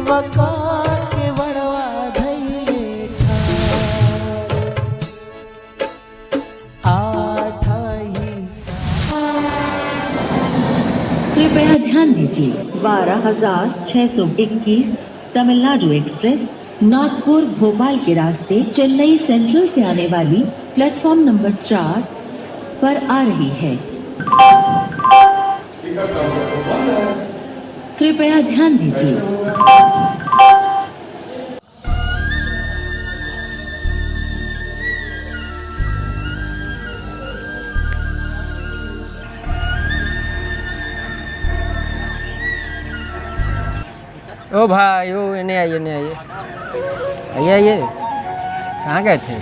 सेवका के बड़वा धैले कृपया ध्यान दीजिए 12,621 तमिलनाडु एक्सप्रेस नागपुर भोपाल के रास्ते चेन्नई सेंट्रल से आने वाली प्लेटफॉर्म नंबर 4 पर आ रही है। कृपया ध्यान दीजिए। ओ भाई, ओ इन्हें आइए, इन्हें आइए, आइए आइए। कहाँ गए थे?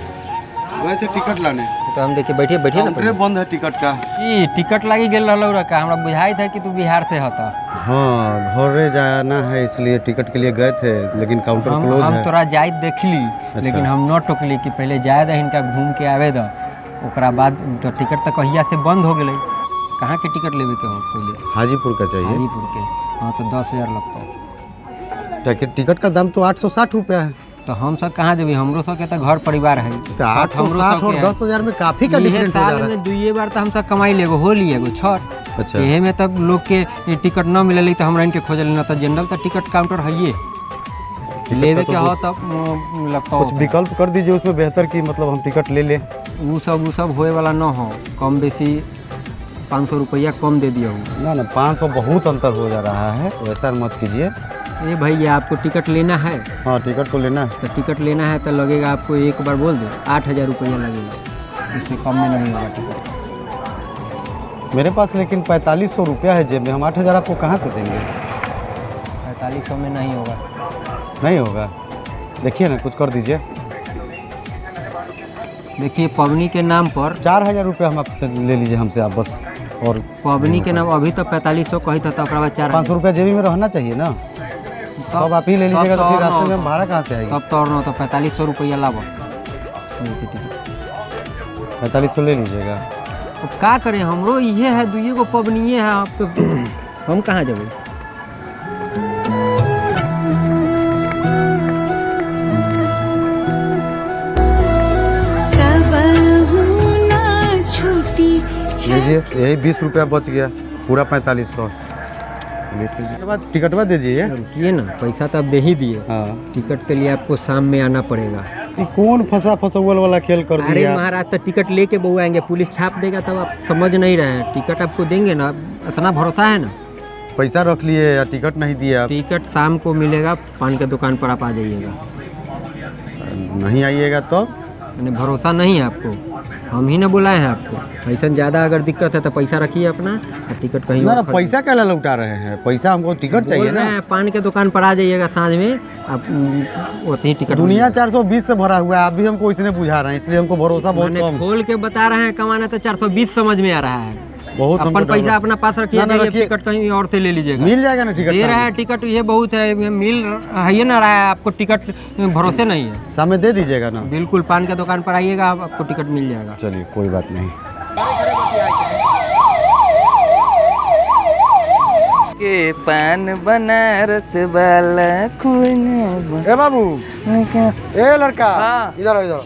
गए थे टिकट लाने। तो हम देखिए, बैठिए बैठिए ना। काउंटरे बंद है टिकट का। ई टिकट लागी गेल रहलो रखा, हमरा बुझाई था कि तू बिहार से हता। हाँ, घरे जाना है इसलिए टिकट के लिए गए थे, लेकिन काउंटर क्लोज है। हम तोरा जाइत देखली, लेकिन हम न टोकली कि पहले जाए दे, इनका घूम के आवे द, ओकरा बाद तो टिकट तो कहिया से बंद हो गई। कहाँ के टिकट लेवे के हो? पहले हाजीपुर का चाहिए। हाजीपुर के। हाँ तो 10,000 लगता। टिकट का दाम तो 860 रुपया है। तो हम सब कहाँ देवी? हमरो सब के तो घर परिवार है। तो 860 और 10,000 में काफी का डिफरेंस हो जा रहा है। साल में 2 बार तो हम सब कमाई लेगो, होली एगो छठ। अच्छा, यही में तब लोग के टिकट न मिले तो हमरा इनके खोजल न, तो जनरल तो टिकट काउंटर है ये लेवे के हो तब लगता कुछ विकल्प कर दीजिए उसमें बेहतर की, मतलब हम टिकट ले ले। वो सब होए वाला न हो, कम बेसी 500 रुपया कम दे दिया। ना 500 बहुत अंतर हो जा रहा है, वैसा मत कीजिए। ये भैया आपको टिकट लेना है? हाँ, टिकट तो लेना है। तो टिकट लेना है तो लगेगा आपको, एक बार बोल दे, 8,000 रुपया लगेगा, इससे कम में नहीं होगा टिकट। मेरे पास लेकिन 4500 रुपया है जेब में, हम 8,000 आपको कहाँ से देंगे? 4500 में नहीं होगा। नहीं होगा? देखिए ना, कुछ कर दीजिए। देखिए, पबनी के नाम पर 4,000 रुपया हम आपसे ले लीजिए हमसे आप बस। और पबनी के नाम अभी तो 4500 कही था, तो ओकरा बाद 4,000। 500 रुपया जेबी में रहना चाहिए ना। सब आप ही ले लीजिएगा तो फिर रास्ते में भाड़ा कहाँ से आएगी? तब तो और ना, तो 4500 रुपया लाभ। 4500 ले लीजिएगा। तो क्या करें, हमरो ये है, दुइये को पबनिये है आपको। हम कहाँ जाबे? लीजिए, यही 20 रुपया बच गया, पूरा 4500। टिकटवा दीजिए। रुकिए ना, पैसा तो आप दे ही दिए। हाँ, टिकट के लिए आपको शाम में आना पड़ेगा। कौन फंसावल वाला खेल कर अरे दिया? महाराज, तो टिकट लेके बउआ आएंगे, पुलिस छाप देगा, तब आप समझ नहीं रहे हैं। टिकट आपको देंगे ना, इतना भरोसा है ना। पैसा रख लिए या टिकट नहीं दिए आप? टिकट शाम को मिलेगा, पान के दुकान पर आप आ जाइएगा। नहीं आइएगा तो? यानी भरोसा नहीं है आपको? हम ही ना बुलाए हैं आपको। ऐसा ज़्यादा अगर दिक्कत है तो पैसा रखिए अपना, और टिकट कहीं ना और ना, खरीद। पैसा क्या लौटा रहे हैं? पैसा हमको टिकट चाहिए ना। पान के दुकान पर आ जाइएगा साँझ में, आप उतनी ही टिकट। दुनिया 420 से भरा हुआ है, आप भी हमको इसने बुझा रहे हैं, इसलिए हमको भरोसा बहुत मैंने कम। खोल के बता रहे हैं, कमाना तो 420 समझ में आ रहा है। बहुत अपन पैसा अपना पास रखिए, ना रखिए। टिकट कहीं और से ले लीजिएगा। मिल जाएगा ना टिकट? दे रहा है टिकट, ये बहुत है, मिल है ना रहा है आपको टिकट, भरोसे नहीं है। सामने दे दीजिएगा ना। बिल्कुल, पान के दुकान पर आइएगा, आपको टिकट मिल जाएगा। चलिए, कोई बात नहीं। के पान बनारस वाला ए बाबू, ए लड़का, हाँ। इधर इधर।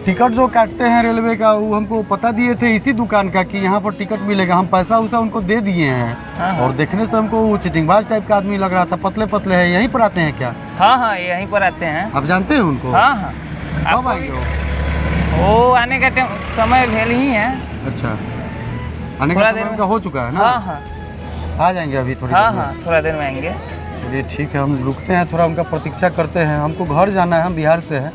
टिकट जो काटते हैं रेलवे का, वो हमको पता दिए थे इसी दुकान का कि यहाँ पर टिकट मिलेगा। हम पैसा उसा उनको दे दिए हैं, और देखने से हमको वो चिटिंगबाज टाइप का आदमी लग रहा था। पतले पतले है, यहीं पर आते हैं क्या? हाँ, यहीं पर आते हैं। आप जानते हैं उनको? हाँ। कब आएंगे वो आने का समय भेल ही है। अच्छा, आने का समय उनका हो चुका है ना? हाँ, आ जाएंगे अभी थोड़ी देर में। थोड़ा देर में आएंगे। चलिए ठीक है, हम रुकते हैं, थोड़ा उनका प्रतीक्षा करते हैं। हमको घर जाना है, हम बिहार से हैं।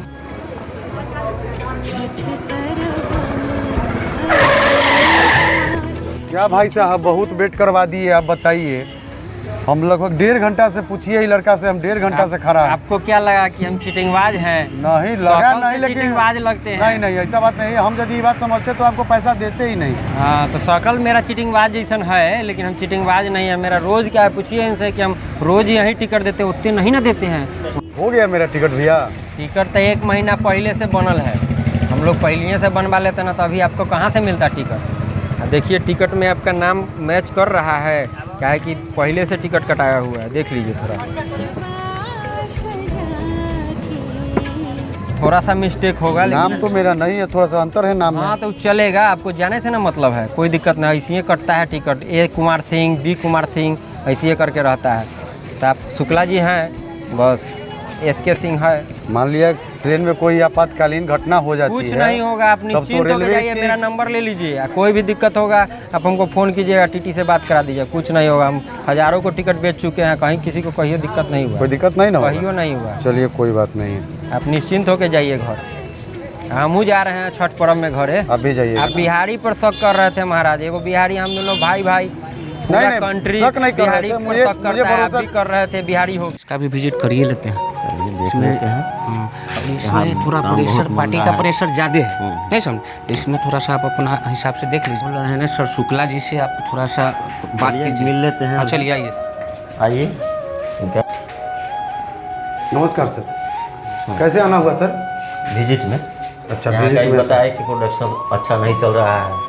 क्या भाई साहब, बहुत वेट करवा दिए। आप बताइए, हम लगभग 1.5 घंटा से, पूछिए ही लड़का से, हम 1.5 घंटा से खड़ा है। आपको क्या लगा कि हम चिटिंगबाज हैं? नहीं लगा, नहीं, लेकिन चिटिंगबाज लगते हैं। नहीं, ऐसा बात नहीं है। हम यदि ये बात समझते तो आपको पैसा देते ही नहीं। हाँ, तो शकल मेरा चिटिंगबाज जैसन है, लेकिन हम चिटिंगबाज नहीं है। मेरा रोज क्या है, पूछिए इनसे कि हम रोज यही टिकट देते, उतने नहीं ना देते हैं। हो गया मेरा टिकट भैया। टिकट तो 1 महीना पहले से बनल है, हम लोग पहले से बनवा लेते ना, तो अभी आपको कहाँ से मिलता टिकट? देखिए, टिकट में आपका नाम मैच कर रहा है, क्या है कि पहले से टिकट कटाया हुआ है। देख लीजिए थोड़ा। थोड़ा सा मिस्टेक होगा नाम तो मेरा नहीं है, थोड़ा सा अंतर है नाम में। हाँ तो चलेगा, आपको जाने से ना मतलब है, कोई दिक्कत नहीं। ऐसे ही कटता है टिकट, ए कुमार सिंह, बी कुमार सिंह, ऐसे ही करके रहता है। तो आप शुक्ला जी हैं, बस SK सिंह है। मान लिया ट्रेन में कोई आपातकालीन घटना हो जाती कुछ है, नहीं होगा, आप तब निश्चिंत तो होकर जाइए, मेरा नंबर ले लीजिए। कोई भी दिक्कत होगा आप हमको फ़ोन कीजिएगा, TT से बात करा दीजिए, कुछ नहीं होगा। हम हज़ारों को टिकट बेच चुके हैं, कहीं किसी को कहिए दिक्कत नहीं हुआ, कोई दिक्कत नहीं ना कहियो नहीं हुआ। चलिए कोई बात नहीं है, आप निश्चिंत होकर जाइए घर। हमू जा रहे हैं छठ पर्व में घरे। आप भी जाइए। आप बिहारी पर शक कर रहे थे महाराज, एगो बिहारी, हम दोनों भाई भाई, पूरा नहीं, कंट्री शक नहीं कर रहे बिहारी थे, पर मुझे शक करता है, आप भरोसा- भी कर रहे थे बिहारी हो। इसका भी विजिट करिए लेते हैं। इसमें थोड़ा प्रेशर, पार्टी का प्रेशर ज़्यादा है, नहीं समझ। इसमें थोड़ा सा आप अपना हिसाब से देख लीजिए। बोल रहे हैं ना सर शुक्ला जी से आप थोड़ा सा बात कीजिए, मिल लेते हैं। हाँ चलिए आइए। आइए। नमस्कार सर, कैसे आना हुआ सर? विजिट में अच्छा, यहाँ विजिट का ही में बताया कि प्रोडक्शन अच्छा नहीं चल रहा है।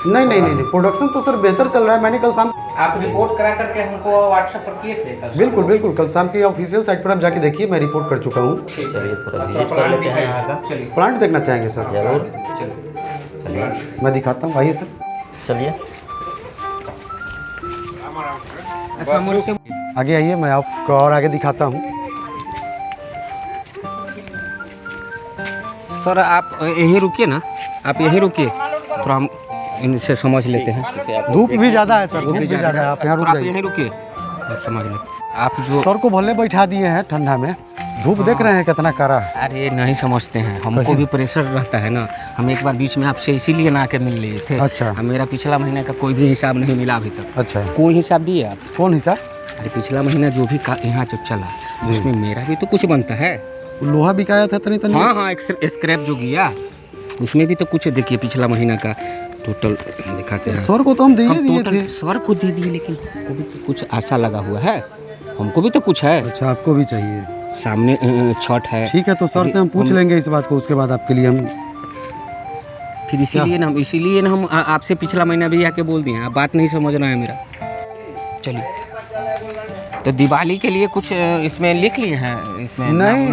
नहीं, प्रोडक्शन तो सर बेहतर चल रहा है। मैंने कल शाम, आप रिपोर्ट करा करके हमको व्हाट्सएप पर किए थे कल। बिल्कुल कल शाम की ऑफिशियल साइट पर आप जाके देखिए, मैं रिपोर्ट कर चुका हूँ। चलिए थोड़ा विजिट कर लेते हैं यहाँ का। चलिए प्लांट देखना चाहेंगे सर? जरूर, चलिए। चलिए मैं दिखाता हूँ, आइए सर। चलिए। आगे आइए, मैं आपको और आगे दिखाता हूँ। सर आप यहीं रुकिए ना, आप यहीं रुकिए, थोड़ा हम इनसे समझ लेते हैं। धूप भी ज़्यादा है सर, धूप भी ज़्यादा है, आप यहाँ रुक आप जाइए। यहीं रुकिए, हम समझ लेते। आप जो सर को भले बैठा दिए हैं ठंडा में, धूप देख रहे हैं कितना कड़ा है। अरे नहीं समझते हैं, हमको भी प्रेशर रहता है ना। हम एक बार बीच में आपसे इसीलिए ना आके मिल लिए थे। अच्छा। मेरा पिछला महीने का कोई भी हिसाब नहीं मिला अभी तक। अच्छा, कोई हिसाब दिए आप? कौन हिसाब? अरे पिछला महीना जो भी यहाँ जो चला उसमें मेरा भी तो कुछ बनता है। लोहा बिकाया था तनी तनी। हाँ, स्क्रैप जो गया उसमें भी तो कुछ देखिए, पिछला महीना का टोटल दिखा के। सर को तो हम दिए हम दिए टोटल थे। सर को दे दिए, लेकिन हमको भी तो कुछ आशा लगा हुआ है, हमको भी तो कुछ है। अच्छा, आपको भी चाहिए? सामने छठ है। ठीक है, तो सर से हम पूछ लेंगे इस बात को, उसके बाद आपके लिए हम फिर इसीलिए ना हम आपसे पिछला महीना भी आके बोल दिए, आप बात नहीं समझ रहे हैं मेरा। चलिए, तो दिवाली के लिए कुछ इसमें लिख लिए हैं इसमें? नहीं,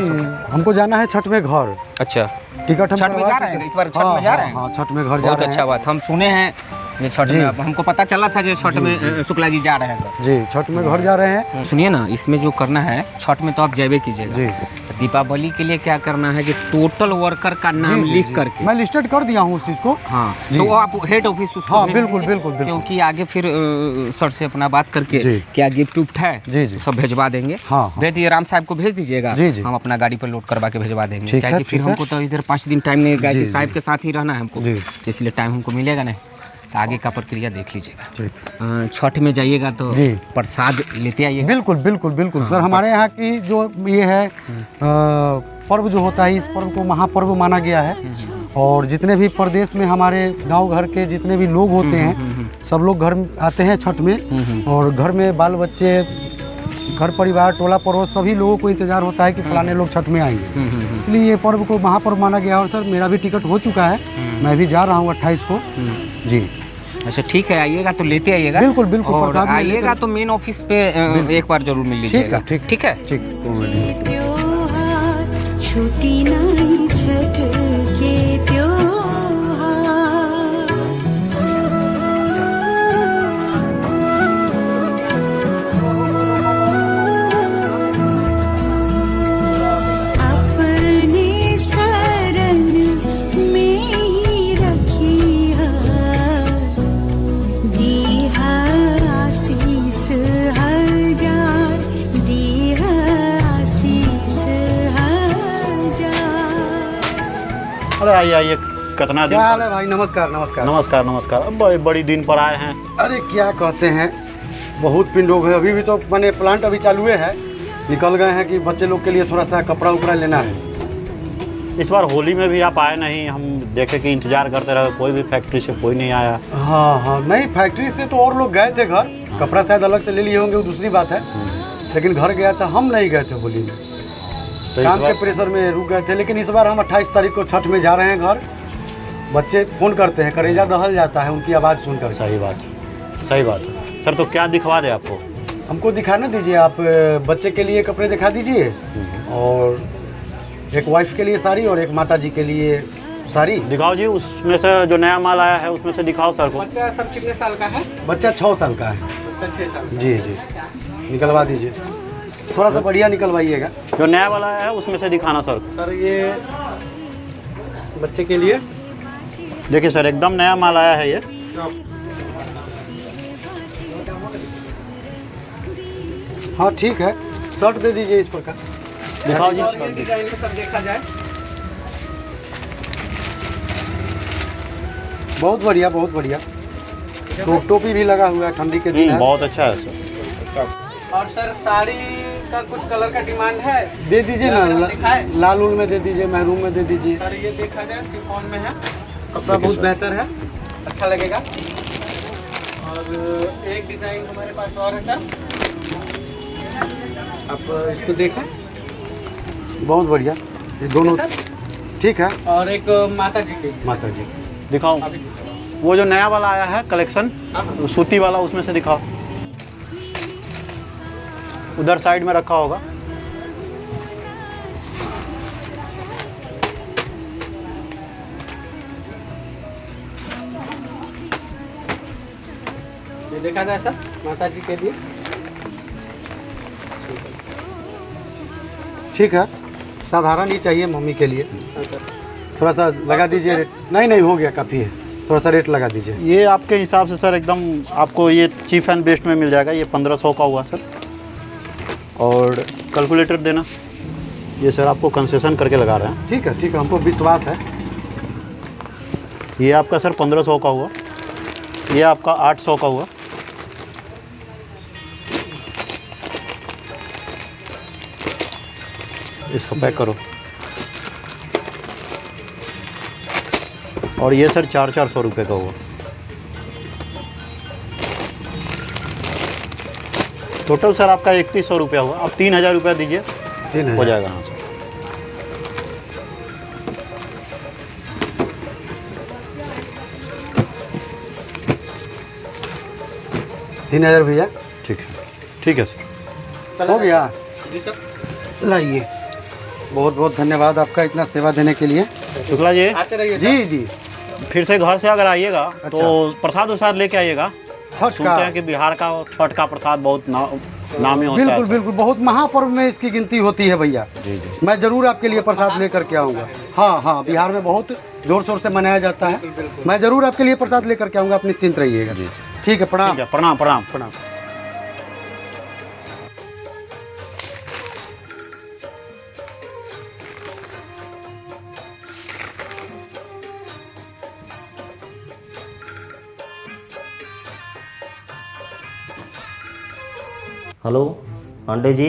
हमको जाना है छठ में घर। अच्छा, टिकट हम छठ में करवा जा रहे हैं चुके इस बार? छठ में जा रहे हैं? हाँ, छठ में घर जा बहुत रहे अच्छा हैं। बात, हम सुने हैं ये छठ में, अब हमको पता चला था जो छठ में शुक्ला जी जा रहे हैं। जी, छठ में घर जा रहे हैं। सुनिए ना, इसमें जो करना है छठ में तो आप जयबे कीजिएगा। जी। दीपावली के लिए क्या करना है कि टोटल वर्कर का नाम लिख करके, मैं लिस्टेड कर दिया हूँ उस चीज़ को। हाँ, जी। तो आप हेड ऑफिस उसको हाँ, भेज बिल्कुल, दीजिए, बिल्कुल। क्योंकि आगे फिर सर से अपना बात करके जी। क्या गिफ्ट उफ्ट है जी। सब भेजवा देंगे। हाँ। भेज दिए, राम साहब को भेज दीजिएगा। जी। हम अपना गाड़ी पर लोड करवा के भेजवा देंगे, ठीक है, क्योंकि फिर ठीक है। हमको तो इधर 5 दिन टाइम नहीं, गाड़ी जी, साहब के साथ ही रहना है हमको, जी। तो इसलिए टाइम हमको मिलेगा नहीं। तो आगे का प्रक्रिया देख लीजिएगा। ठीक। छठ में जाइएगा तो जी। प्रसाद लेते आइएगा। बिल्कुल सर, हमारे यहाँ की जो ये है पर्व जो होता है, इस पर्व को महापर्व माना गया है। और जितने भी प्रदेश में हमारे गांव घर के जितने भी लोग होते हैं, सब लोग घर आते हैं छठ में। और घर में बाल बच्चे, घर परिवार, टोला पड़ोस, सभी लोगों को इंतजार होता है कि फलाने लोग छठ में आएंगे। इसलिए ये पर्व को महापर्व माना गया है। और सर मेरा भी टिकट हो चुका है, मैं भी जा रहा हूँ 28 को। जी, अच्छा ठीक है, आइएगा तो लेते आइएगा। बिल्कुल, और प्रसाद में आइएगा लेते- तो मेन ऑफिस पे एक बार जरूर मिल लीजिएगा। ठीक है। त्योहार छुट्टी नहीं छठ के त्योहार। अपने शरण में ही रखिया, दीहा आशीष हजार, दीहा आशीष हजार। अरे आइए आइए, कितना दिन क्या हाल है भाई? नमस्कार। नमस्कार नमस्कार। अब बड़ी दिन पर आए हैं। अरे क्या कहते हैं, बहुत पिंडों में अभी भी तो मैंने प्लांट अभी चालू है, निकल गए हैं कि बच्चे लोग के लिए थोड़ा सा कपड़ा उपड़ा लेना है। इस बार होली में भी आप आए नहीं, हम देखे कि इंतजार करते रहे, कोई भी फैक्ट्री से कोई नहीं आया। हाँ, नहीं फैक्ट्री से तो और लोग गए थे घर, कपड़ा शायद अलग से ले लिए होंगे, वो दूसरी बात है। लेकिन घर गया था, हम नहीं गए थे होली में, तो काम इस के बार प्रेशर में रुक गए थे। लेकिन इस बार हम 28 तारीख को छठ में जा रहे हैं घर। बच्चे फ़ोन करते हैं, करेजा दहल जाता है उनकी आवाज़ सुनकर। सही बात है सर। तो क्या दिखवा दे आपको? हमको दिखाना दीजिए, आप बच्चे के लिए कपड़े दिखा दीजिए। और एक वाइफ के लिए साड़ी और एक माता जी के लिए साड़ी। दिखाओ जी, उसमें से जो नया माल आया है उसमें से दिखाओ सर को। बच्चा सर कितने साल का है? बच्चा 6 साल का है। बच्चा 6 साल। जी जी, निकलवा दीजिए, थोड़ा सा बढ़िया निकलवाइएगा। जो नया वाला आया है उसमें से दिखाना सर। सर ये बच्चे के लिए देखिए सर, एकदम नया माल आया है ये। हाँ ठीक है, शर्ट दे दीजिए इस प्रकार। दिखाओ जी। डिजाइन को सर देखा जाए। बहुत बढ़िया, बहुत बढ़िया। तो टोपी भी लगा हुआ है, ठंडी के दिन है। बहुत अच्छा है सर। और सर साड़ी का कुछ कलर का डिमांड है? दे दीजिए ना, दिखाए? लाल उल में दे दीजिए, महरून में दे दीजिए। सर ये देखा जाए, शिफॉन में है, कपड़ा बहुत बेहतर है, अच्छा लगेगा। और एक डिज़ाइन हमारे पास और है सर, आप इसको देखें। बहुत बढ़िया, ये दोनों ठीक है। और एक माता जी की। माता जी दिखाओ, वो जो नया वाला आया है कलेक्शन सूती वाला, उसमें से दिखाओ। उधर साइड में रखा होगा। ये देखा जाए सर, माता जी के लिए। ठीक है, साधारण ही चाहिए मम्मी के लिए। थोड़ा सा लगा दीजिए रेट। नहीं हो गया, काफ़ी है, थोड़ा सा रेट लगा दीजिए। ये आपके हिसाब से सर एकदम आपको ये चीप एंड बेस्ट में मिल जाएगा। ये 1500 का हुआ सर। और कैलकुलेटर देना, ये सर आपको कंसेशन करके लगा रहे हैं। ठीक है, हमको विश्वास है। ये आपका सर 1500 का हुआ। ये आपका 800 का हुआ। इसको पैक करो। और ये सर 400 रुपये का हुआ। टोटल सर आपका 3100 रुपया हुआ। आप 3000 रुपया दीजिए, 3000 हो जाएगा। हाँ सर, 3000 भैया। ठीक है सर। हो गया। जी सर। लाइए, बहुत बहुत धन्यवाद आपका इतना सेवा देने के लिए। शुक्ला जी, आते रहिए जी जी। फिर से घर से अगर आइएगा तो प्रसाद उसाद लेके आइएगा। छठ सुनते का, हैं कि बिहार का छठ का प्रसाद बहुत नामी होता बिल्कुल है। बिल्कुल, बहुत महापर्व में इसकी गिनती होती है भैया। जी जी। मैं जरूर आपके लिए प्रसाद लेकर के आऊँगा। हाँ, बिहार में बहुत जोर शोर से मनाया जाता है। मैं जरूर आपके लिए प्रसाद लेकर के आऊँगा, आप निश्चिंत रहिएगा। ठीक है, प्रणाम। प्रणाम प्रणाम प्रणाम। हेलो पांडे जी,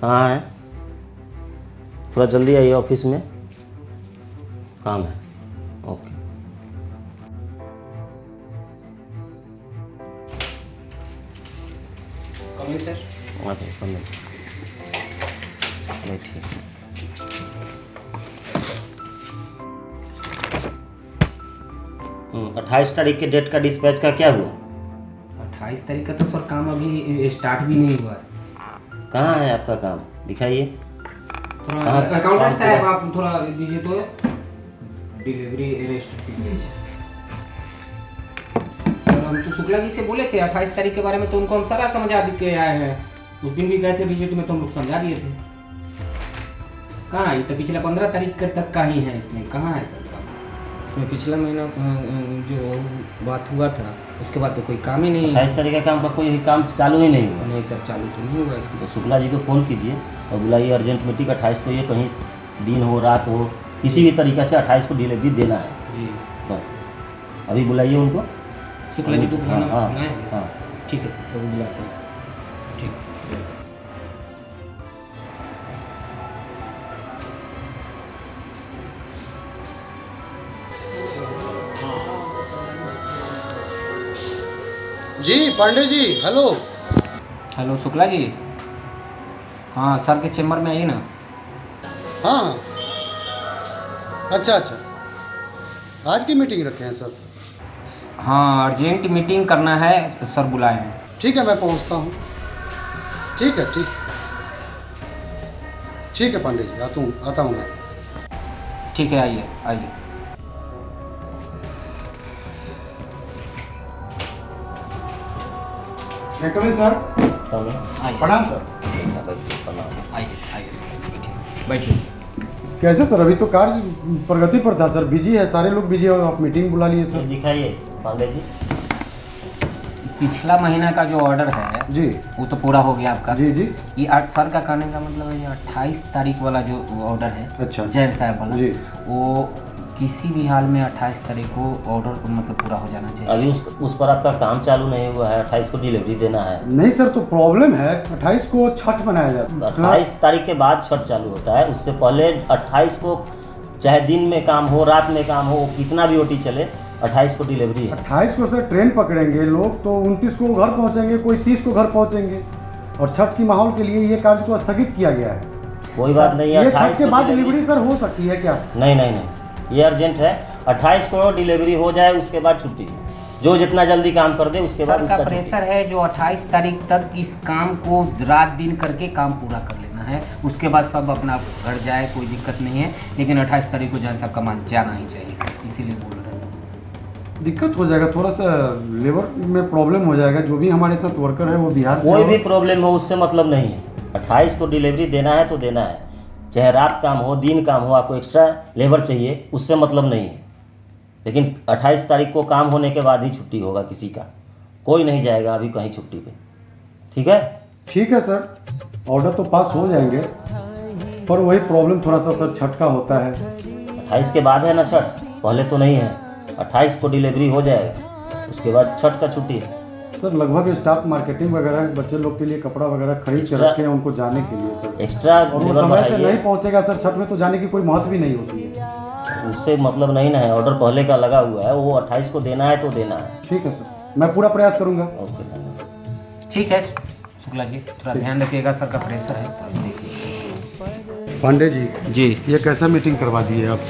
कहाँ हैं? थोड़ा जल्दी आइए, ऑफिस में काम है। Okay. Coming sir. Okay, coming. बैठिए। 28 तारीख के डेट का डिस्पैच का क्या हुआ? 28 तारीख का तो सर काम अभी स्टार्ट भी नहीं हुआ है। कहाँ है आपका काम, दिखाइए। थोड़ा अकाउंटेंट साहब आप थोड़ा दीजिए तो डिलीवरी रेस्ट कीजिए। सर हम तो शुक्ला जी से बोले थे 28 तारीख के बारे में, तो उनको हम सारा समझा के आए हैं। उस दिन भी गए थे विजिट में, तो हम लोग समझा दिए थे। कहाँ है? तो पिछला 15 तारीख तक का ही है, इसमें कहाँ है सर काम? इसमें पिछला महीना जो बात हुआ था उसके बाद तो कोई काम ही नहीं है। 28 तारीख का काम का कोई काम चालू ही नहीं हुआ। नहीं सर, चालू तो नहीं हुआ इसमें। तो शुक्ला जी को फ़ोन कीजिए और बुलाइए अर्जेंट मीटिंग। 28 को ये कहीं दिन हो रात हो किसी भी तरीक़े से 28 को डिलीवरी देना है जी। बस। अभी बुलाइए उनको। शुक्ला जी को बुलाना हाँ, है? हाँ। ठीक है सर, तो बुलाते हैं सर। ठीक। जी पांडे जी, हेलो। हेलो शुक्ला जी, हाँ सर के चेम्बर में आइए ना। हाँ, अच्छा, आज की मीटिंग रखे हैं सर? हाँ, अर्जेंट मीटिंग करना है, सर बुलाए हैं। ठीक है, मैं पहुंचता हूँ। ठीक है, ठीक। ठीक है पांडे जी, आता हूँ मैं। ठीक है, आइए आइए। सर आइए प्रणाम सर। आइए आइए बैठिए। कैसे सर? अभी तो कार्य प्रगति पर था सर, बिजी है, सारे लोग बिजी है, आप मीटिंग बुला लिए सर। दिखाइए पांडे जी। पिछला महीना का जो ऑर्डर है जी वो तो पूरा हो गया आपका। जी जी। ये 8 सर का कहने का मतलब है, ये 28 तारीख वाला जो ऑर्डर है, अच्छा। जैन साहब वाला जी। वो किसी भी हाल में 28 तारीख को ऑर्डर मतलब पूरा हो जाना चाहिए। अभी उस पर आपका काम चालू नहीं हुआ है, 28 को डिलीवरी देना है। नहीं सर, तो प्रॉब्लम है 28 को छठ मनाया जाता है। 28 तारीख के बाद छठ चालू होता है, उससे पहले 28 को चाहे दिन में काम हो रात में काम हो, कितना भी ओटी चले, 28 को डिलीवरी है। 28 को सर ट्रेन पकड़ेंगे लोग, तो 29 को घर पहुंचेंगे, कोई 30 को घर पहुंचेंगे, और छठ की माहौल के लिए ये कार्य को स्थगित किया गया है। कोई बात नहीं है, ये छठ के बाद डिलीवरी सर हो सकती है क्या? नहीं नहीं नहीं, ये अर्जेंट है। 28 को डिलीवरी हो जाए, उसके बाद छुट्टी। जो जितना जल्दी काम कर दे उसके बाद सर का प्रेशर है जो 28 तारीख तक इस काम को रात दिन करके काम पूरा कर लेना है, उसके बाद सब अपना घर जाए, कोई दिक्कत नहीं है। लेकिन 28 तारीख को जैन साहब का माल जाना ही चाहिए, इसीलिए बोल रहे हैं। दिक्कत हो जाएगा, थोड़ा सा लेबर में प्रॉब्लम हो जाएगा। जो भी हमारे साथ वर्कर है वो बिहार से, कोई भी प्रॉब्लम हो उससे मतलब नहीं है। 28 को डिलीवरी देना है तो देना है, चाहे रात काम हो दिन काम हो, आपको एक्स्ट्रा लेबर चाहिए उससे मतलब नहीं है। लेकिन 28 तारीख को काम होने के बाद ही छुट्टी होगा किसी का, कोई नहीं जाएगा अभी कहीं छुट्टी पे। ठीक है? ठीक है सर, ऑर्डर तो पास हो जाएंगे, पर वही प्रॉब्लम थोड़ा सा सर छठ का होता है। 28 के बाद है ना छठ, पहले तो नहीं है। 28 को डिलीवरी हो जाएगा, उसके बाद छठ का छुट्टी है। सर लगभग स्टाफ मार्केटिंग वगैरह बच्चे लोग के लिए कपड़ा वगैरह खरीद के रखे हैं उनको जाने के लिए सर। एक्स्ट्रा और वो समय से नहीं पहुंचेगा सर छठ में, तो जाने की कोई महत्व भी नहीं होती है। उससे मतलब नहीं ना है, ऑर्डर पहले का लगा हुआ है, वो 28 को देना है तो देना है। ठीक है सर, मैं पूरा प्रयास करूंगा। ओके धन्यवाद। ठीक है शुक्ला जी, थोड़ा ध्यान रखिएगा, सर का प्रेशर है तो देखिए। पांडे जी जी, ये कैसा मीटिंग करवा दिए आप?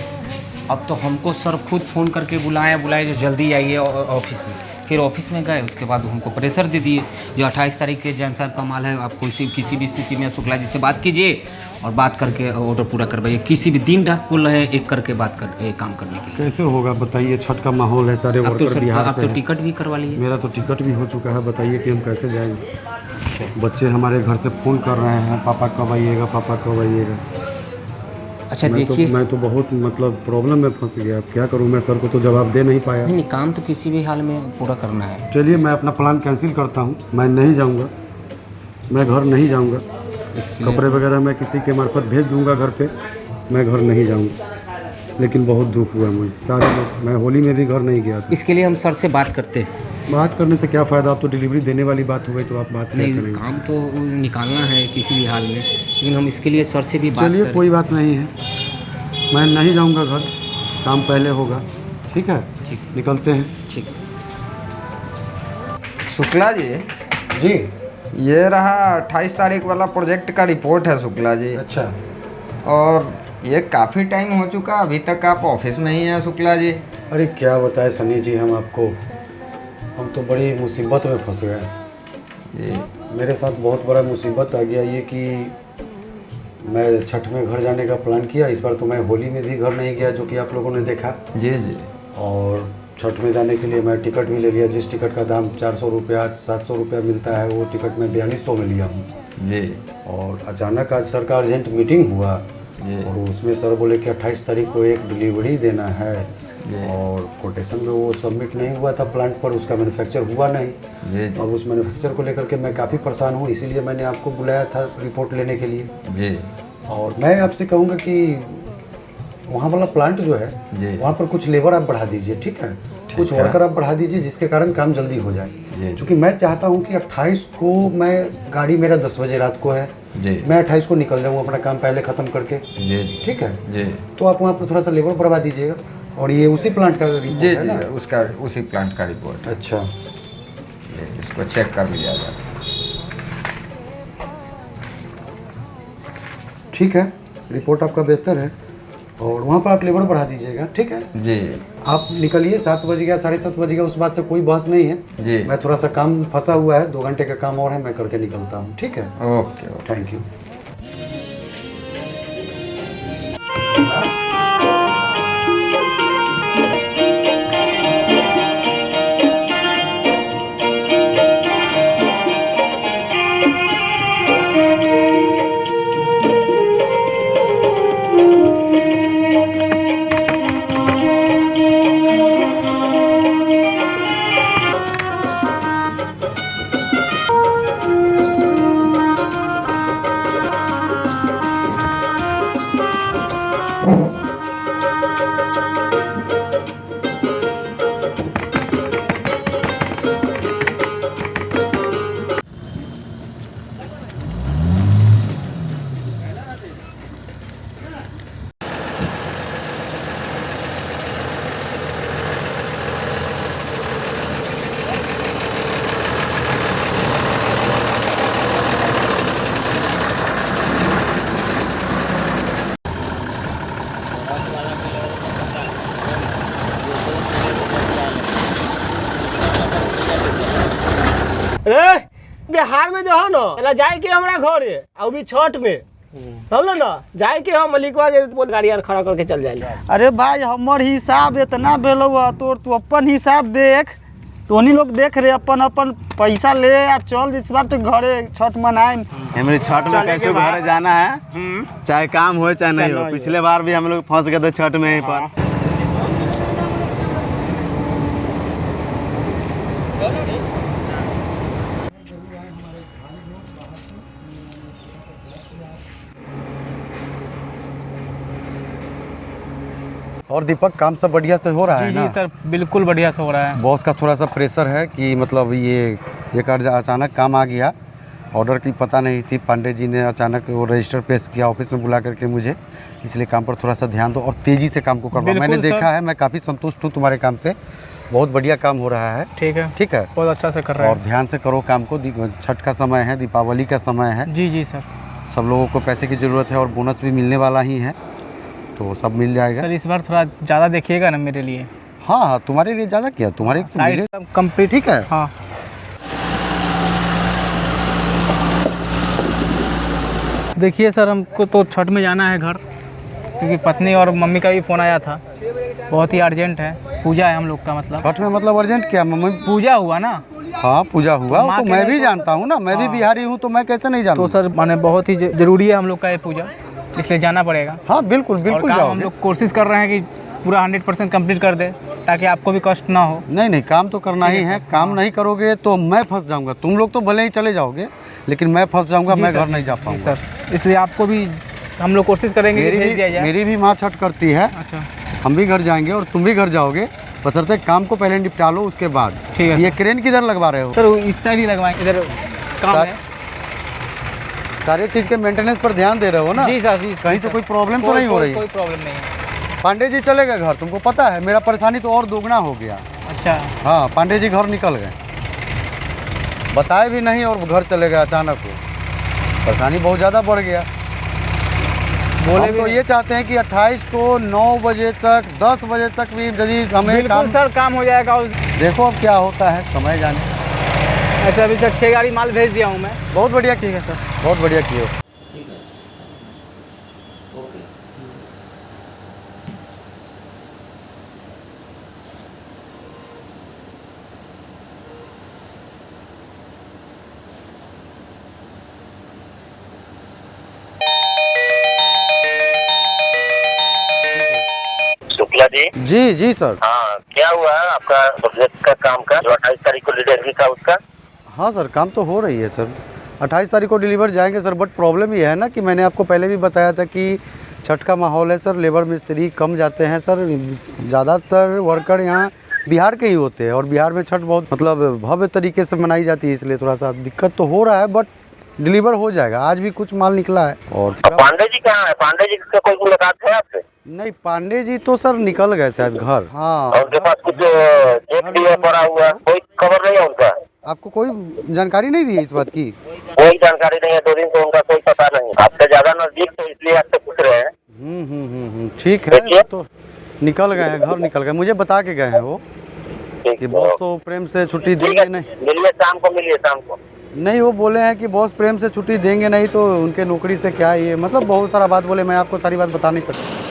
अब तो हमको सर खुद फ़ोन करके बुलाया जो जल्दी आइए ऑफिस में। फिर ऑफिस में गए, उसके बाद हमको प्रेशर दे दिए जो 28 तारीख के जैन साहब का माल है, आप किसी भी स्थिति में शुक्ला जी से बात कीजिए और बात करके ऑर्डर पूरा करवाइए। किसी भी दिन रात बोल रहे हैं एक करके बात कर काम करने के लिए। कैसे होगा बताइए, छठ का माहौल है, सारे वर्कर बिहार से आप तो टिकट भी करवा लीजिए। मेरा तो टिकट भी हो चुका है, बताइए कि हम कैसे जाएंगे। बच्चे हमारे घर से फ़ोन कर रहे हैं, पापा कब आइएगा, पापा कब आइएगा। अच्छा देखिए, मैं तो बहुत मतलब प्रॉब्लम में फंस गया। अब क्या करूं, मैं सर को तो जवाब दे नहीं पाया। नहीं काम तो किसी भी हाल में पूरा करना है। चलिए मैं अपना प्लान कैंसिल करता हूं, मैं नहीं जाऊंगा, मैं घर नहीं जाऊंगा। कपड़े वगैरह मैं किसी के मार्फत भेज दूंगा घर पे, मैं घर नहीं जाऊंगा। लेकिन बहुत दुख हुआ मुझे, सारे लोग, मैं होली में भी घर नहीं गया था। इसके लिए हम सर से बात करते हैं। बात करने से क्या फ़ायदा, आप तो डिलीवरी देने वाली बात हो गई, तो आप बात क्या नहीं, करेंगे? काम तो निकालना है किसी भी हाल में, लेकिन हम इसके लिए सर से भी बात चलिए करें। कोई बात नहीं है, मैं नहीं जाऊंगा घर, काम पहले होगा। ठीक है, ठीक, निकलते हैं। ठीक। शुक्ला जी, जी ये रहा 28 तारीख वाला प्रोजेक्ट का रिपोर्ट है शुक्ला जी। अच्छा, और ये काफ़ी टाइम हो चुका, अभी तक आप ऑफिस में ही हैं शुक्ला जी। अरे क्या बताएं सनी जी, हम आपको, हम तो बड़ी मुसीबत में फंस गए। मेरे साथ बहुत बड़ा मुसीबत आ गया ये कि मैं छठ में घर जाने का प्लान किया। इस बार तो मैं होली में भी घर नहीं गया, जो कि आप लोगों ने देखा। जी जी। और छठ में जाने के लिए मैं टिकट भी ले लिया, जिस टिकट का दाम 400 रुपया 700 रुपया मिलता है, वो टिकट मैं 4200 में लिया हूँ जी। और अचानक आज सर का अर्जेंट मीटिंग हुआ जी। और उसमें सर बोले कि 28 तारीख को एक डिलीवरी देना है। और कोटेशन में वो सबमिट नहीं हुआ था प्लांट पर, उसका मैन्युफैक्चर हुआ नहीं। जी। अब उस मैन्युफैक्चर को लेकर के मैं काफ़ी परेशान हूँ, इसीलिए मैंने आपको बुलाया था रिपोर्ट लेने के लिए। जी। और मैं आपसे कहूँगा कि वहाँ वाला प्लांट जो है जी, वहाँ पर कुछ लेबर आप बढ़ा दीजिए। ठीक है, कुछ वर्कर आप बढ़ा दीजिए, जिसके कारण काम जल्दी हो जाए। क्योंकि मैं चाहता हूँ कि 28 को मैं, गाड़ी मेरा 10 बजे रात को है जी, मैं 28 को निकल जाऊँ अपना काम पहले ख़त्म करके। जी। ठीक है जी। तो आप वहाँ पर थोड़ा सा लेबर बढ़वा दीजिएगा। और ये उसी प्लांट का रिपोर्ट जी है जी, ना? उसका उसी प्लांट का रिपोर्ट है। अच्छा, इसको चेक कर लिया जाए। ठीक है, रिपोर्ट आपका बेहतर है और वहाँ पर आप लेबर बढ़ा दीजिएगा। ठीक है जी। आप निकलिए, 7 बज गया 7:30 बज गया, उस बात से कोई बहस नहीं है जी। मैं थोड़ा सा काम फंसा हुआ है, 2 घंटे का काम और है, मैं करके निकलता हूँ। ठीक है, ओके। Thank you. हार में जो है ना पहले जाए के हमरा घरे और भी छठ में समझ ना जाए के हम मलिकवा जे बोल गाड़ी यार खड़ा करके चल जाए। अरे भाई हमर हिसाब इतना भेलो तोर तू अपन हिसाब देख तोनी लोग देख रहे अपन अपन पैसा ले आ चल इस बार तो घरे छठ मनाए। हमारे छठ में कैसे घर जाना है चाहे काम हो चाहे नहीं हो। पिछले बार भी हम लोग फंस गए थे छठ में यहीं पर। और दीपक काम सब बढ़िया से हो रहा है ना? जी सर बिल्कुल बढ़िया से हो रहा है। बॉस का थोड़ा सा प्रेशर है कि मतलब ये एक अचानक काम आ गया, ऑर्डर की पता नहीं थी। पांडे जी ने अचानक वो रजिस्टर पेश किया ऑफिस में बुला करके मुझे, इसलिए काम पर थोड़ा सा ध्यान दो और तेज़ी से काम को करवाओ। मैंने देखा है, मैं काफ़ी संतुष्ट हूँ तुम्हारे काम से, बहुत बढ़िया काम हो रहा है। ठीक है ठीक है, बहुत अच्छा से कर रहा है। और ध्यान से करो काम को। छठ का समय है, दीपावली का समय है। जी जी सर। सब लोगों को पैसे की ज़रूरत है और बोनस भी मिलने वाला ही है, तो सब मिल जाएगा। सर इस बार थोड़ा ज़्यादा देखिएगा ना मेरे लिए। हाँ हाँ, तुम्हारे लिए ज़्यादा क्या, तुम्हारे साइड कंप्लीट। ठीक है। हाँ देखिए सर, हमको तो छठ में जाना है घर, क्योंकि पत्नी और मम्मी का भी फ़ोन आया था, बहुत ही अर्जेंट है। पूजा है हम लोग का, मतलब छठ में मतलब अर्जेंट क्या मम्मी? पूजा हुआ ना। हाँ पूजा हुआ, तो मैं भी जानता हूँ ना, मैं भी बिहारी हूँ, तो मैं कैसे नहीं जानता। तो सर माने बहुत ही ज़रूरी है हम लोग का ये पूजा, इसलिए जाना पड़ेगा। हाँ बिल्कुल बिल्कुल जाओ। हम लोग कोशिश कर रहे हैं कि पूरा 100% कंप्लीट कर दे, ताकि आपको भी कष्ट ना हो। नहीं नहीं, काम तो करना ही है। काम नहीं करोगे तो मैं फंस जाऊंगा। तुम लोग तो भले ही चले जाओगे, लेकिन मैं फंस जाऊंगा, मैं घर नहीं जा पाऊंगा सर। इसलिए आपको भी हम लोग कोशिश करेंगे कि भेज दिया जाए। मेरी भी माँ छठ करती है। अच्छा, हम भी घर जाएंगे और तुम भी घर जाओगे, बशर्ते काम को पहले निपटा लो, उसके बाद। ठीक है। ये क्रेन किधर लगवा रहे हो? सर इस साइड ही लगवाएं, इधर काम है। सारी चीज़ के मेंटेनेंस पर ध्यान दे रहे हो ना? जी सर जी। कहीं से कोई प्रॉब्लम तो नहीं हो रही? कोई प्रॉब्लम नहीं है। पांडे जी चले गए घर, तुमको पता है, मेरा परेशानी तो और दोगुना हो गया। अच्छा। हाँ, पांडे जी घर निकल गए, बताए भी नहीं और घर चले गए अचानक। को परेशानी बहुत ज़्यादा बढ़ गया। बोले तो ये चाहते हैं कि 28 को 9 बजे तक 10 बजे तक भी यदि हमें काम सर काम हो जाएगा। देखो अब क्या होता है, समय जाने। ऐसे अभी सर 6 गाड़ी माल भेज दिया हूँ मैं। बहुत बढ़िया। ठीक है सर, बहुत बढ़िया किए। शुक्ला जी। जी जी सर। हाँ, क्या हुआ है आपका प्रोजेक्ट का काम का, जो 28 तारीख को डिलीवरी का उसका? हाँ सर, काम तो हो रही है सर, 28 तारीख को डिलीवर जाएंगे सर। बट प्रॉब्लम ये है ना कि मैंने आपको पहले भी बताया था कि छठ का माहौल है सर, लेबर मिस्त्री कम जाते हैं सर। ज़्यादातर वर्कर यहाँ बिहार के ही होते हैं और बिहार में छठ बहुत मतलब भव्य तरीके से मनाई जाती है, इसलिए थोड़ा सा दिक्कत तो हो रहा है, बट डिलीवर हो जाएगा। आज भी कुछ माल निकला है। और पांडे जी कहाँ है? पांडे जी का कोई मुलाकात है आपसे? नहीं, पांडे जी तो सर निकल गए शायद घर। हाँ, और उनके पास कुछ चेक भी है पड़ा हुआ, कोई खबर नहीं है उनका? आपको कोई जानकारी नहीं दी है इस बात की? कोई जानकारी नहीं है, 2 दिन से उनका कोई पता नहीं। आपसे ज्यादा नजदीक तो इसलिए आपसे पूछ रहे हैं। ठीक है, तो निकल गए हैं, घर निकल गए, मुझे बता के गए हैं वो कि बॉस तो प्रेम से छुट्टी देंगे नहीं। मिलिए शाम को, मिलिए शाम को। नहीं, वो बोले हैं कि बॉस प्रेम से छुट्टी देंगे नहीं तो उनके नौकरी से क्या, ये मतलब बहुत सारा बात बोले, मैं आपको सारी बात बता नहीं सकता।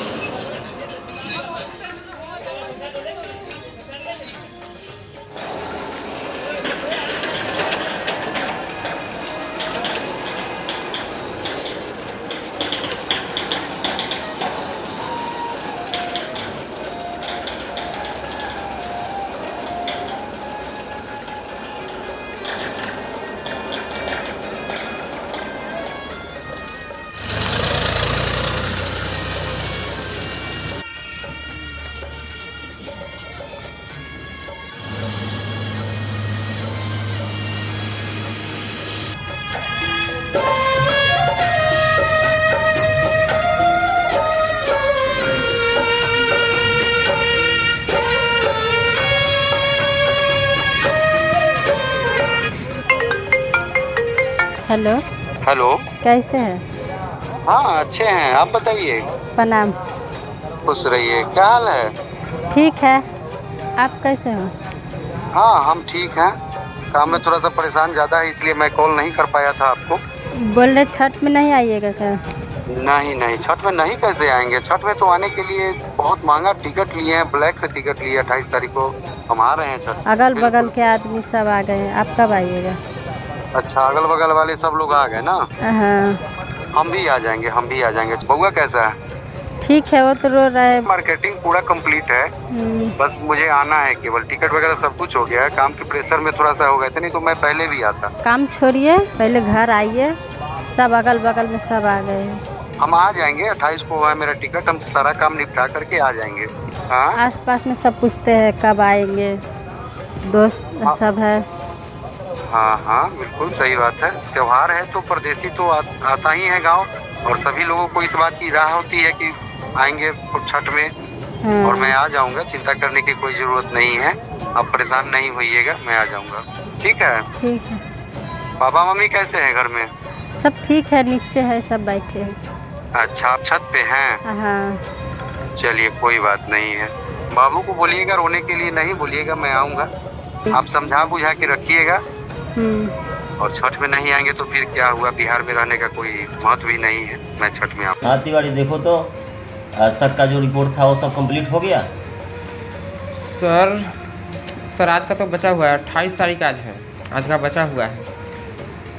हेलो। हेलो, कैसे हैं? हाँ अच्छे हैं, आप बताइए। प्रणाम। खुश रहिए, क्या हाल है? ठीक है, आप कैसे हो? हाँ हम ठीक हैं। काम में थोड़ा सा परेशान ज़्यादा है, इसलिए मैं कॉल नहीं कर पाया था आपको। बोल रहे छठ में नहीं आइएगा क्या? नहीं, छठ में नहीं कैसे आएंगे? छठ में तो आने के लिए बहुत महंगा टिकट लिए हैं, ब्लैक से टिकट लिए 28 तारीख को हम आ रहे हैं छठ। अगल बगल के आदमी सब आ गए हैं, आप कब आइएगा? अच्छा, अगल बगल वाले सब लोग आ गए ना? हाँ हम भी आ जाएंगे। बउआ कैसा है? ठीक है, वो तो रो रहा है। मार्केटिंग पूरा कंप्लीट है, बस मुझे आना है, केवल टिकट वगैरह सब कुछ हो गया है। काम के प्रेशर में थोड़ा सा हो गए थे, नहीं तो मैं पहले भी आता। काम छोड़िए, पहले घर आइए, सब अगल बगल में सब आ गए हैं। हम आ जाएंगे, 28 को है मेरा टिकट, हम सारा काम निपटा करके आ जाएंगे। हाँ, आसपास में सब पूछते हैं कब आएंगे, दोस्त सब है। हाँ, बिल्कुल सही बात है। त्योहार है तो परदेसी तो आता ही है गांव, और सभी लोगों को इस बात की राह होती है कि आएंगे छठ में। हाँ। और मैं आ जाऊंगा, चिंता करने की कोई जरूरत नहीं है। आप परेशान नहीं होइएगा, मैं आ जाऊंगा। ठीक है? ठीक है। पापा मम्मी कैसे हैं घर में? सब ठीक है, नीचे है, सब बैठे हैं। अच्छा, आप छत पे हैं? हाँ। चलिए, कोई बात नहीं है। बाबू को बोलिएगा, रोने के लिए नहीं बोलिएगा, मैं आऊँगा। आप समझा बुझा के रखिएगा। और छठ में नहीं आएंगे तो फिर क्या हुआ? बिहार में रहने का कोई महत्व भी नहीं है। मैं छठ में आऊँगा। हाँ तिवारी, देखो तो आज तक का जो रिपोर्ट था वो सब कंप्लीट हो गया? सर आज का तो बचा हुआ है, 28 तारीख आज है, आज का बचा हुआ है।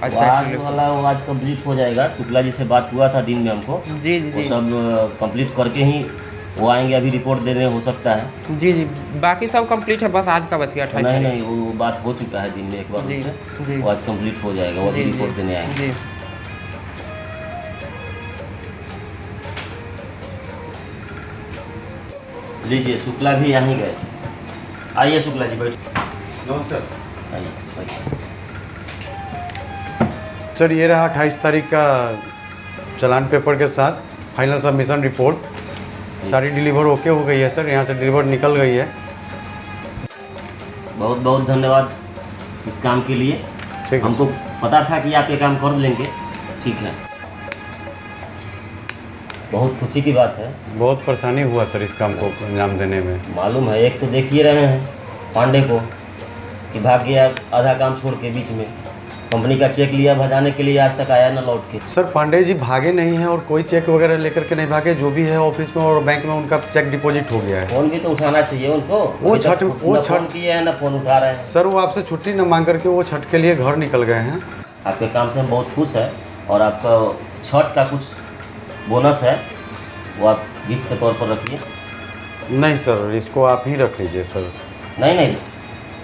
आज वाला वो आज कंप्लीट हो जाएगा। शुक्ला जी से बात हुआ था दिन में हमको। जी। वो सब कंप्लीट करके ही वो आएंगे, अभी रिपोर्ट देने हो सकता है। जी, बाकी सब कंप्लीट है, बस आज का बच गया 28 तारीख। नहीं, वो बात हो चुका है दिन में एक बार उनसे। वो आज कंप्लीट हो जाएगा, वो अभी रिपोर्ट देने आएंगे। लीजिए, शुक्ला भी यहाँ गए। आइए शुक्ला जी, बैठ। नमस्कार। आइए। सर, ये रहा 28 तारीख का चालान पेपर के साथ फाइनल सबमिशन रिपोर्ट। सारी डिलीवर ओके हो गई है सर, यहाँ से डिलीवर निकल गई है। बहुत बहुत धन्यवाद इस काम के लिए। हमको पता था कि आप ये काम कर लेंगे। ठीक है, बहुत खुशी की बात है। बहुत परेशानी हुआ सर इस काम को अंजाम देने में। मालूम है, एक तो देख ही रहे हैं पांडे को कि भाग गया आधा काम छोड़ के बीच में। कंपनी का चेक लिया भजाने के लिए, आज तक आया ना लौट के। सर, पांडे जी भागे नहीं हैं और कोई चेक वगैरह लेकर के नहीं भागे। जो भी है ऑफिस में और बैंक में उनका चेक डिपॉजिट हो गया है। फोन भी तो उठाना चाहिए उनको। वो छठ किए हैं ना फोन उठा रहे हैं। सर, वो आपसे छुट्टी न मांग करके वो छठ के लिए घर निकल गए हैं। आपके काम से हम बहुत खुश है, और आपका छठ का कुछ बोनस है, वो आप गिफ्ट के तौर पर रखिए। नहीं सर, इसको आप ही रख लीजिए सर। नहीं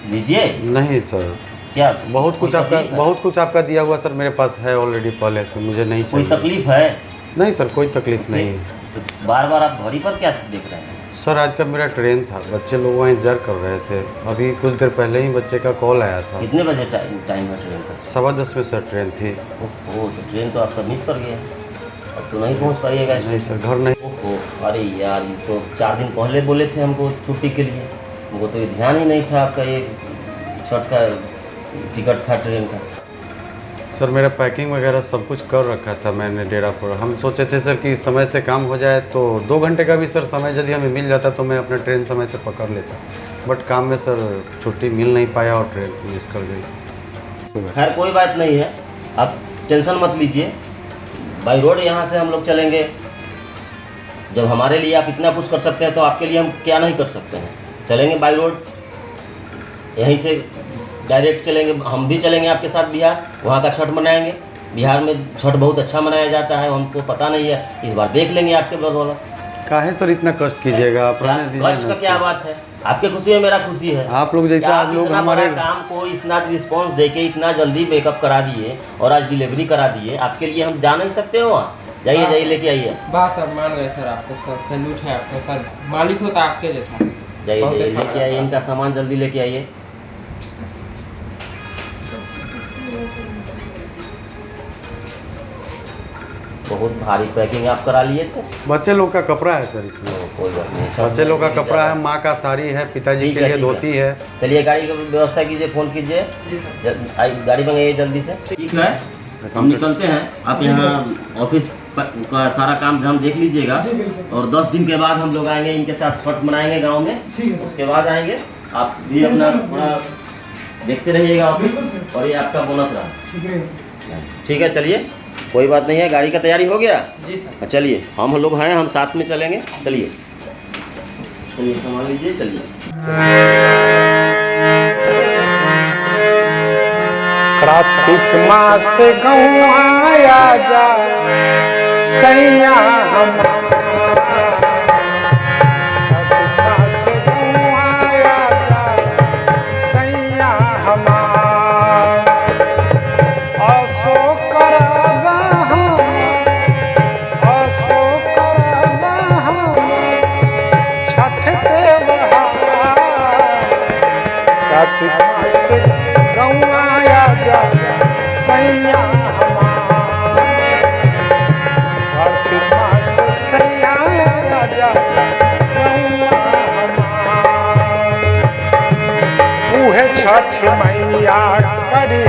लीजिए। नहीं सर, क्या बहुत कुछ आपका दिया हुआ सर मेरे पास है ऑलरेडी पहले से, मुझे नहीं चाहिए। कोई तकलीफ है? नहीं सर, कोई तकलीफ नहीं। तो बार बार आप घड़ी पर क्या देख रहे हैं? सर, आज का मेरा ट्रेन था, बच्चे लोग वहाँ इंतजार कर रहे थे। अभी कुछ देर पहले ही बच्चे का कॉल आया था। कितने बजे टाइम है ट्रेन का? 10:15 में सर ट्रेन थी। ओह, तो ट्रेन तो आपका मिस कर गया, अब तो नहीं पहुँच पाइएगा। नहीं सर, घर नहीं। ओह, अरे यार, ये तो 4 दिन पहले बोले थे हमको छुट्टी के लिए। हमको तो ये ध्यान ही नहीं था आपका ये छठ का टिकट था ट्रेन का। सर, मेरा पैकिंग वगैरह सब कुछ कर रखा था मैंने डेरा पर। हम सोचे थे सर कि समय से काम हो जाए, तो 2 घंटे का भी सर समय यदि हमें मिल जाता तो मैं अपना ट्रेन समय से पकड़ लेता। बट काम में सर छुट्टी मिल नहीं पाया और ट्रेन मिस कर गई। खैर कोई बात नहीं है, आप टेंशन मत लीजिए। बाई रोड यहाँ से हम लोग चलेंगे। जब हमारे लिए आप इतना कुछ कर सकते हैं तो आपके लिए हम क्या नहीं कर सकते हैं। चलेंगे बाई रोड, यहीं से डायरेक्ट चलेंगे। हम भी चलेंगे आपके साथ बिहार, वहाँ का छठ मनाएंगे। बिहार में छठ बहुत अच्छा मनाया जाता है, हमको पता नहीं है, इस बार देख लेंगे आपके बदौलत। काहे सर इतना कष्ट कीजिएगा? कष्ट का क्या बात है? आपके खुशी है, मेरा खुशी है। आप लोग जैसा आप लोग हमारे काम को इतना रिस्पांस देके इतना जल्दी बैकअप करा दिए और आज डिलीवरी करा दिए, आपके लिए हम जा नहीं सकते हो वहाँ? जाइए लेके आइए। बस सर, मान गए सर, आपको सर सैल्यूट है आपका सर, मालिक होता आपके जैसा। जाइए लेके आइए, इनका सामान जल्दी लेके आइए। बहुत भारी पैकिंग आप करा लिए थे। बच्चे लोग का कपड़ा है सर इसमें। कोई बात नहीं, बच्चे लोग का कपड़ा है, माँ का साड़ी है, पिताजी के लिए धोती है। चलिए गाड़ी की व्यवस्था कीजिए, फ़ोन कीजिए। गाड़ी मंगाइए जल्दी से। ठीक है, हम निकलते हैं। आप यहाँ ऑफिस का सारा काम हम देख लीजिएगा, और 10 दिन के बाद हम लोग आएंगे, इनके साथ छठ मनाएंगे गाँव में। उसके बाद आएंगे, आप भी अपना थोड़ा देखते रहिएगा ऑफिस, और ये आपका बोनस रहा। ठीक है, चलिए, कोई बात नहीं है। गाड़ी का तैयारी हो गया? जी सर। चलिए, हम लोग हैं, हम साथ में चलेंगे। चलिए चलिए, सामान लीजिए, चलिए। कार्तिक मास गौआया जा सैया कार्तिक मास गौआया जा सैया हमार असो करबा छठ त्योहार कार्तिक मास गौआया जा सैया कार्तिक मास सैया जा उहे छठ मैया करे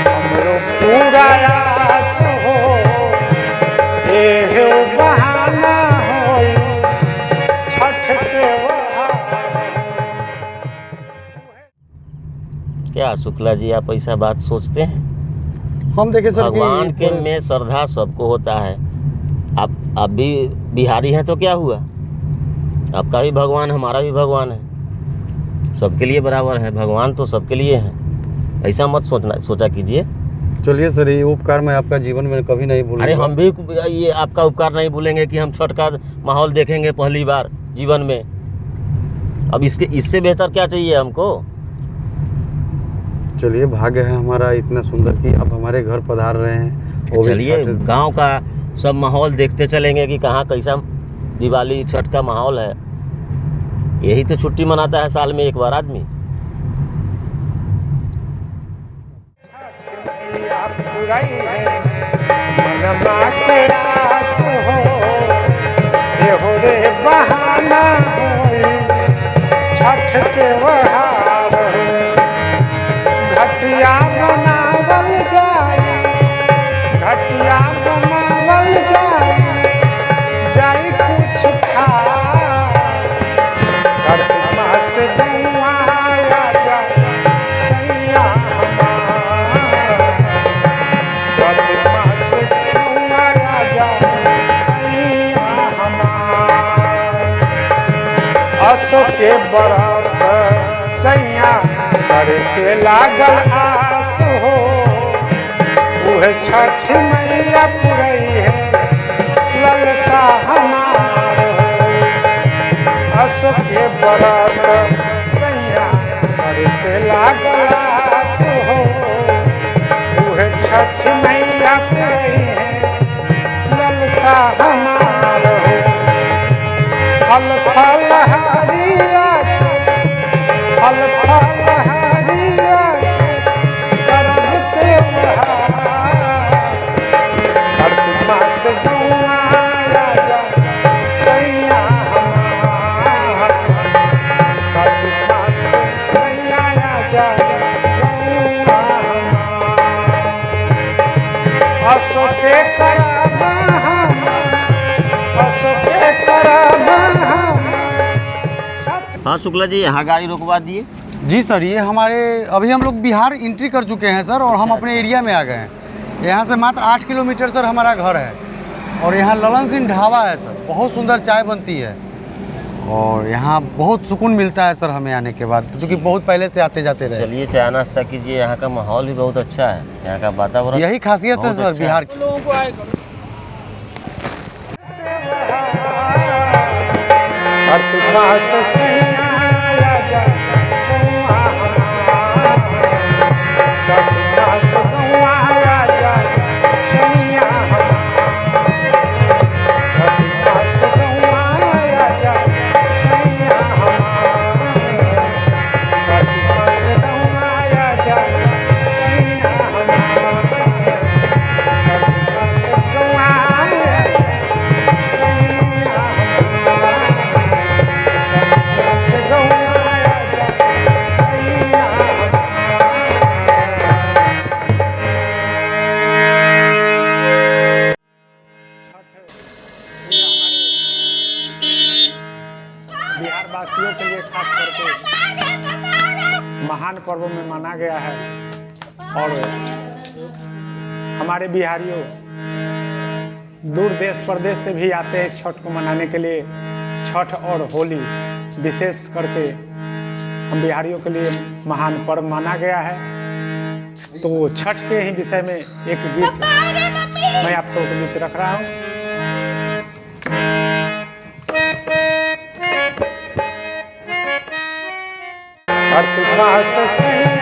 हमरो पूरा आस हो एहे बहाना होई छठ त्योहार। क्या शुक्ला जी, आप ऐसा बात सोचते हैं? हम देखे सर भगवान के में श्रद्धा सबको होता है। आप भी बिहारी हैं तो क्या हुआ, आपका भी भगवान, हमारा भी भगवान है, सबके लिए बराबर है। भगवान तो सबके लिए है, ऐसा मत सोचा कीजिए। चलिए सर, ये उपकार मैं आपका जीवन में कभी नहीं भूलूंगा। अरे हम भी ये आपका उपकार नहीं भूलेंगे कि हम छठ का माहौल देखेंगे पहली बार जीवन में। अब इससे बेहतर क्या चाहिए हमको? चलिए, भाग्य है हमारा इतना सुंदर कि आप हमारे घर पधार रहे हैं। चलिए, गांव का सब माहौल देखते चलेंगे कि कहाँ कैसा दिवाली छठ का माहौल है। यही तो छुट्टी मनाता है साल में एक बार आदमी। बहाना छठ त्योहार घटिया बनावल जाए, घटिया बनावल जाए, जाई कुछ खा कार्तिक मास गौआया जा सैया कार्तिक मास गौआया जा सैया असो के बरात सैया करके लागल आस हो उहे छठ मैया पुरई है ललसा हमार असो के बरात सैया करके लागल आस हो उहे छठ मैया पुरई है ललसा हमार फल फल हरिया से फल फल हरिया से करब त्योहार कार्तिक मास गौआया जा सैया कार्तिक मास सैया जा असो के करबा असो के करबा। हाँ शुक्ला जी, यहाँ गाड़ी रुकवा दिए। जी सर, ये हमारे अभी हम लोग बिहार एंट्री कर चुके हैं सर, और हम अपने एरिया में आ गए हैं। यहाँ से मात्र 8 किलोमीटर सर हमारा घर है, और यहाँ ललन सिंह ढाबा है सर, बहुत सुंदर चाय बनती है, और यहाँ बहुत सुकून मिलता है सर हमें आने के बाद, क्योंकि बहुत पहले से आते जाते रहे। चलिए, चाय नाश्ता कीजिए, यहाँ का माहौल भी बहुत अच्छा है, यहाँ का वातावरण, यही खासियत है सर बिहार की। कार्तिक मास सैया जा कार्तिक मास गौआया जा सैया कार्तिक मास गौआया जा सैया कार्तिक मास गौआया जा सैया कार्तिक मास गौआया बिहार वासियों के लिए खास करके महान पर्व में माना गया है और हमारे बिहारियों दूर देश प्रदेश से भी आते हैं छठ को मनाने के लिए। छठ और होली विशेष करके हम बिहारियों के लिए महान पर्व माना गया है। तो छठ के ही विषय में एक गीत मैं आप सबके बीच रख रहा हूँ। कार्तिक मास से